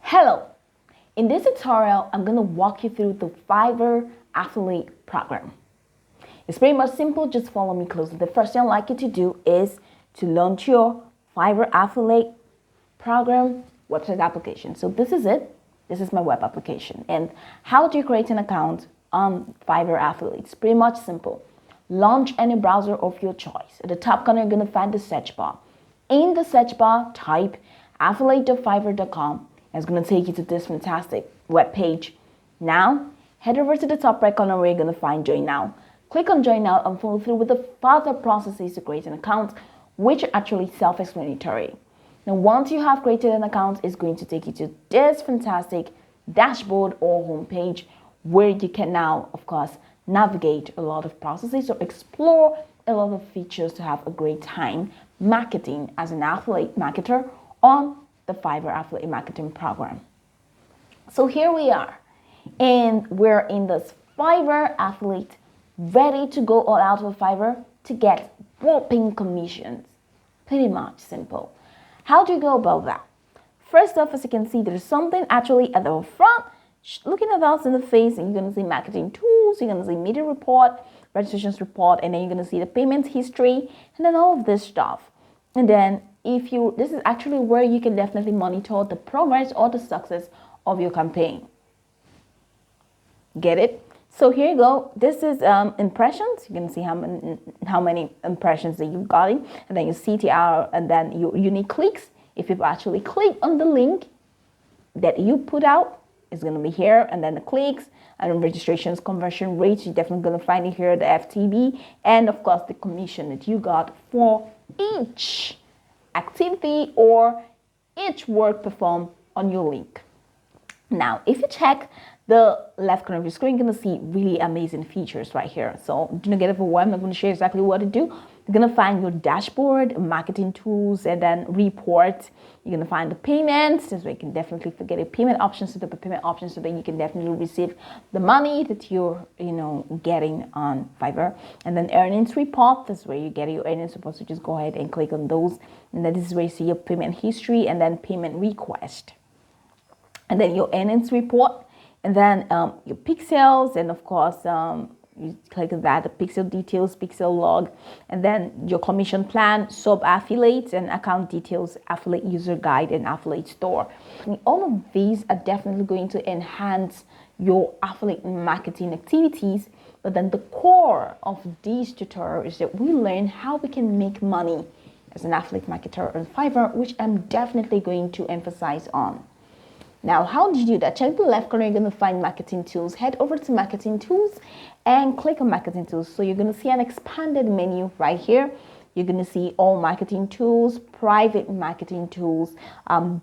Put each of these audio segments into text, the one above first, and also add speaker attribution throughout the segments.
Speaker 1: Hello! In this tutorial, I'm going to walk you through the Fiverr affiliate program. It's pretty much simple, just follow me closely. The first thing I'd like you to do is to launch your Fiverr affiliate program website application. So this is it. This is my web application. And how do you create an account on Fiverr affiliates? Pretty much simple. Launch any browser of your choice. At the top corner, you're going to find the search bar. In the search bar, type affiliate.fiverr.com. It's going to take you to this fantastic web page. Now, head over to the top right corner where you're going to find Join Now. Click on Join Now and follow through with the further processes to create an account, which are actually self-explanatory. Now, once you have created an account, it's going to take you to this fantastic dashboard or homepage where you can now, of course, navigate a lot of processes or explore a lot of features to have a great time marketing as an affiliate marketer on the Fiverr affiliate marketing program. So here we are, and we're in this Fiverr affiliate, ready to go all out with Fiverr to get whopping commissions. Pretty much simple. How do you go about that? First off, as you can see, there's something actually at the front looking at us in the face, and you're going to see marketing tools, you're going to see media report, registrations report, and then you're going to see the payment history, and then all of this stuff. And then this is actually where you can definitely monitor the progress or the success of your campaign. Get it? So here you go. This is impressions. You can see how many impressions that you've gotten, and then your CTR, and then your unique clicks. If you've actually clicked on the link that you put out, it's going to be here, and then the clicks and registrations, conversion rates. You're definitely going to find it here, the FTB, and of course the commission that you got for each activity or each work performed on your link. Now, if you check the left corner of your screen, you're going to see really amazing features right here. So do not get overwhelmed. I'm going to share exactly what to do. You're going to find your dashboard, marketing tools, and then reports. You're going to find the payments. That's where you can definitely forget your payment options, so the payment options, so that you can definitely receive the money that you're, getting on Fiverr. And then earnings report. That's where you get your earnings report. So just go ahead and click on those. And then this is where you see your payment history and then payment request. And then your earnings report. And then your pixels, and of course, you click on that, the pixel details, pixel log, and then your commission plan, sub affiliates, and account details, affiliate user guide, and affiliate store. And all of these are definitely going to enhance your affiliate marketing activities. But then the core of these tutorials is that we learn how we can make money as an affiliate marketer on Fiverr, which I'm definitely going to emphasize on. Now, how do you do that? Check the left corner, you're going to find marketing tools. Head over to marketing tools and click on marketing tools. So you're going to see an expanded menu right here. You're going to see all marketing tools, private marketing tools,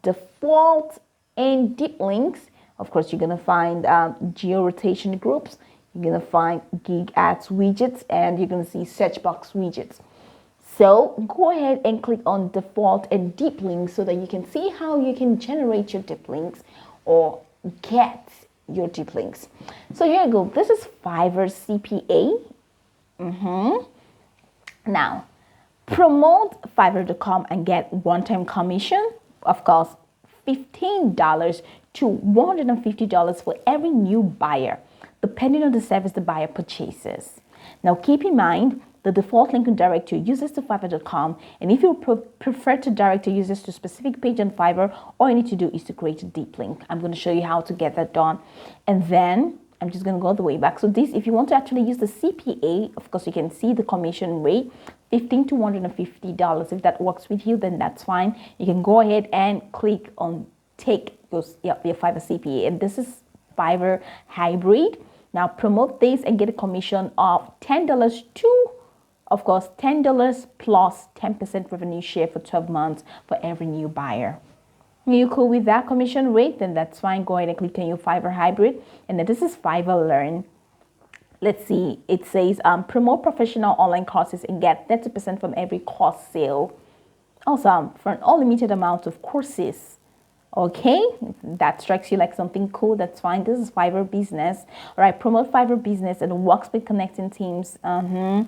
Speaker 1: default and deep links. Of course, you're going to find geo-rotation groups. You're going to find gig ads widgets, and you're going to see search box widgets. So go ahead and click on default and deep links so that you can see how you can generate your deep links or get your deep links. So here you go. This is Fiverr CPA. Now, promote Fiverr.com and get one-time commission. Of course, $15 to $150 for every new buyer, depending on the service the buyer purchases. Now, keep in mind, the default link will direct your users to Fiverr.com, and if you prefer to direct your users to a specific page on Fiverr, all you need to do is to create a deep link. I'm going to show you how to get that done, and then I'm just going to go all the way back. So this, if you want to actually use the CPA, of course, you can see the commission rate, $15 to $150. If that works with you, then that's fine. You can go ahead and click on take your Fiverr CPA, and this is Fiverr Hybrid. Now promote this and get a commission of $10 to, of course, $10 plus 10% revenue share for 12 months for every new buyer. Are you cool with that commission rate? Then that's fine. Go ahead and click on your Fiverr Hybrid. And then this is Fiverr Learn. Let's see. It says promote professional online courses and get 30% from every course sale. Awesome. For an unlimited amount of courses. Okay, that strikes you like something cool, that's fine. This is Fiverr Business. All right, promote Fiverr Business and works with connecting teams and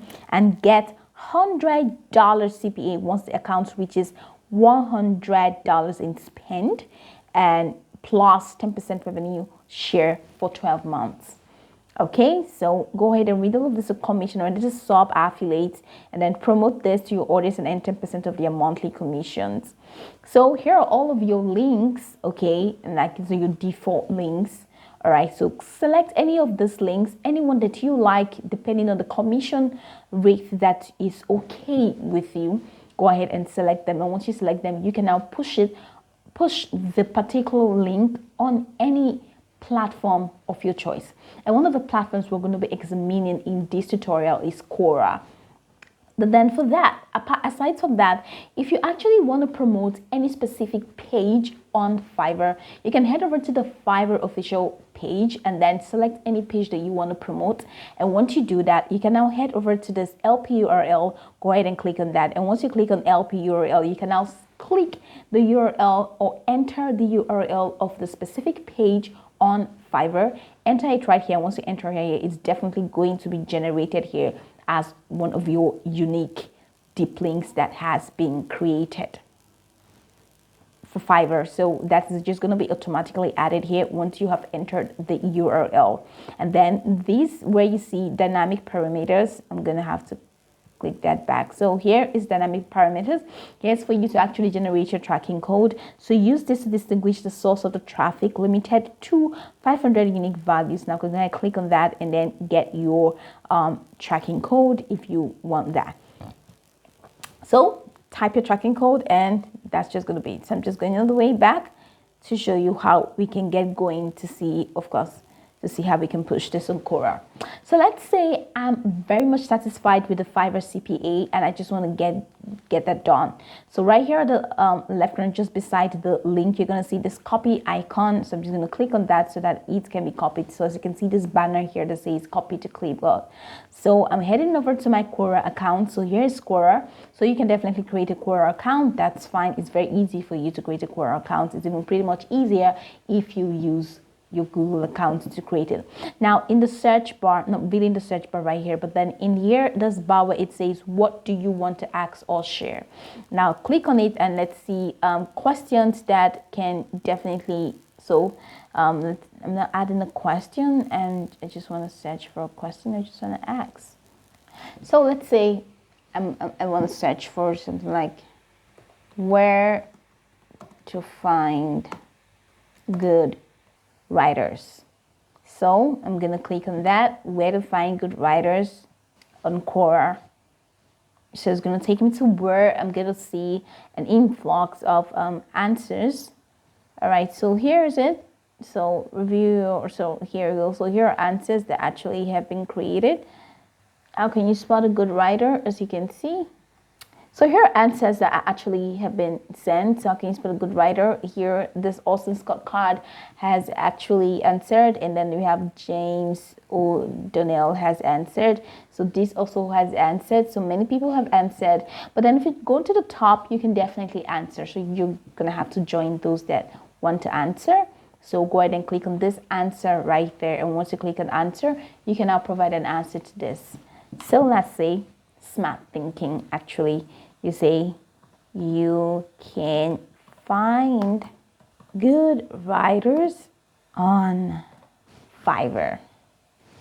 Speaker 1: get $100 CPA once the account reaches $100 in spend, and plus 10% revenue share for 12 months. Okay, so go ahead and read all of this commission, or this is sub affiliates, and then promote this to your audience and earn 10% of their monthly commissions. So here are all of your links, okay, and like so your default links. All right, so select any of these links, anyone that you like, depending on the commission rate that is okay with you. Go ahead and select them, and once you select them, you can now push the particular link on any platform of your choice. And one of the platforms we're going to be examining in this tutorial is Quora. But then for that, aside from that, if you actually want to promote any specific page on Fiverr, you can head over to the Fiverr official page and then select any page that you want to promote. And once you do that, you can now head over to this LP URL, go ahead and click on that. And once you click on LP URL, you can now click the URL or enter the URL of the specific page on Fiverr. Enter it right here. Once you enter here, it's definitely going to be generated here as one of your unique deep links that has been created for Fiverr. So that is just going to be automatically added here once you have entered the URL. And then this, where you see dynamic parameters, I'm going to have to click that back. So here is dynamic parameters. Here's for you to actually generate your tracking code. So use this to distinguish the source of the traffic, limited to 500 unique values. Now I'm going to click on that and then get your tracking code if you want that. So type your tracking code, and that's just going to be it. So I'm just going all the way back to show you how we can get going to see, of course, to see how we can push this on Quora. So let's say I'm very much satisfied with the Fiverr CPA and I just want to get that done. So right here at the left corner, just beside the link, you're going to see this copy icon. So I'm just going to click on that so that it can be copied. So as you can see, this banner here that says copy to clipboard. So I'm heading over to my Quora account. So here's Quora. So you can definitely create a Quora account. That's fine. It's very easy for you to create a Quora account. It's even pretty much easier if you use your Google account to create it. Now in the search bar, not really in the search bar right here, but then in here, this bar where it says, what do you want to ask or share? Now click on it and let's see questions that can definitely, so I'm not adding a question and I just want to search for a question I just want to ask. So let's say I want to search for something like where to find good writers. So I'm gonna click on that, where to find good writers on Quora. So it's gonna take me to where I'm gonna see an influx of answers. All right, so here is it. So review, or so here we go. So here are answers that actually have been created. How can you spot a good writer? As you can see, so here are answers that actually have been sent. So can you spell a good writer? Here, this Austin Scott Card has actually answered. And then we have James O'Donnell has answered. So this also has answered. So many people have answered. But then if you go to the top, you can definitely answer. So you're going to have to join those that want to answer. So go ahead and click on this answer right there. And once you click on answer, you can now provide an answer to this. So let's say smart thinking, actually. You say you can find good writers on Fiverr.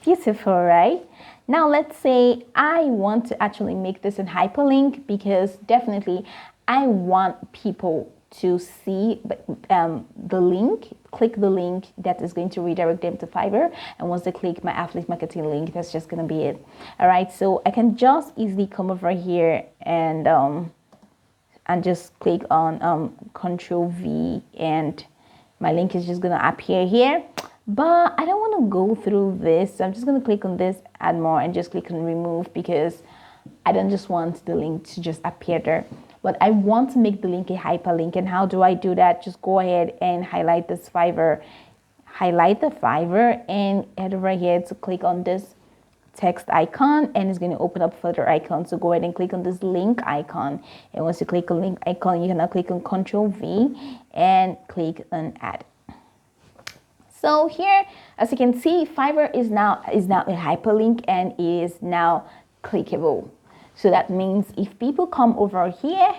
Speaker 1: Beautiful, right? Now let's say I want to actually make this a hyperlink, because definitely I want people to see the link, click the link that is going to redirect them to Fiverr. And once they click my affiliate marketing link, that's just going to be it. All right, so I can just easily come over here and just click on Control V, and my link is just going to appear here. But I don't want to go through this, so I'm just going to click on this, add more, and just click on remove, because I don't just want the link to just appear there. But I want to make the link a hyperlink. And how do I do that? Just go ahead and highlight this Fiverr. Highlight the Fiverr and head over here to click on this text icon, and it's going to open up further icons. So go ahead and click on this link icon. And once you click on link icon, you can now click on Control V and click on add. So here, as you can see, Fiverr is now a hyperlink and is now clickable. So that means if people come over here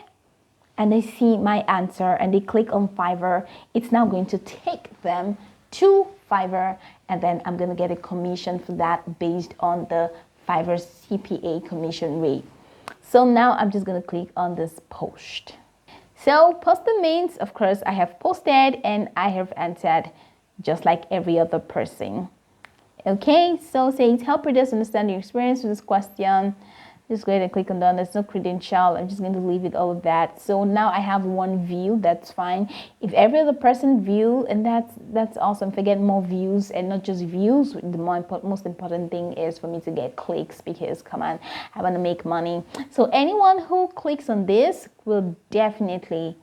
Speaker 1: and they see my answer and they click on Fiverr, it's now going to take them to Fiverr, and then I'm going to get a commission for that based on the Fiverr CPA commission rate. So now I'm just going to click on this post. So posting means, of course, I have posted and I have answered just like every other person. Okay, so say help readers understand your experience with this question. Just go ahead and click on done. There's no credential. I'm just going to leave it all of that. So now I have one view. That's fine. If every other person view, and that's awesome. If I get more views and not just views, the most important thing is for me to get clicks, because come on, I want to make money. So anyone who clicks on this will definitely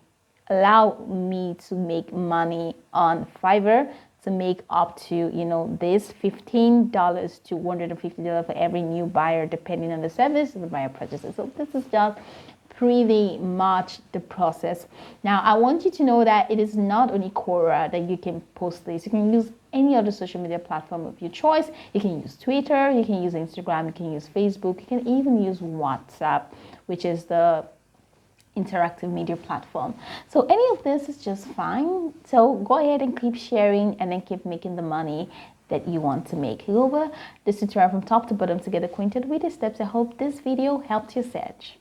Speaker 1: allow me to make money on Fiverr, to make up to, you know, this $15 to $150 for every new buyer, depending on the service the buyer purchases. So this is just pretty much the process. Now, I want you to know that it is not only Quora that you can post this. You can use any other social media platform of your choice. You can use Twitter, you can use Instagram, you can use Facebook, you can even use WhatsApp, which is the interactive media platform. So any of this is just fine. So go ahead and keep sharing and then keep making the money that you want to make. Go over this tutorial from top to bottom to get acquainted with the steps. I hope this video helped your search.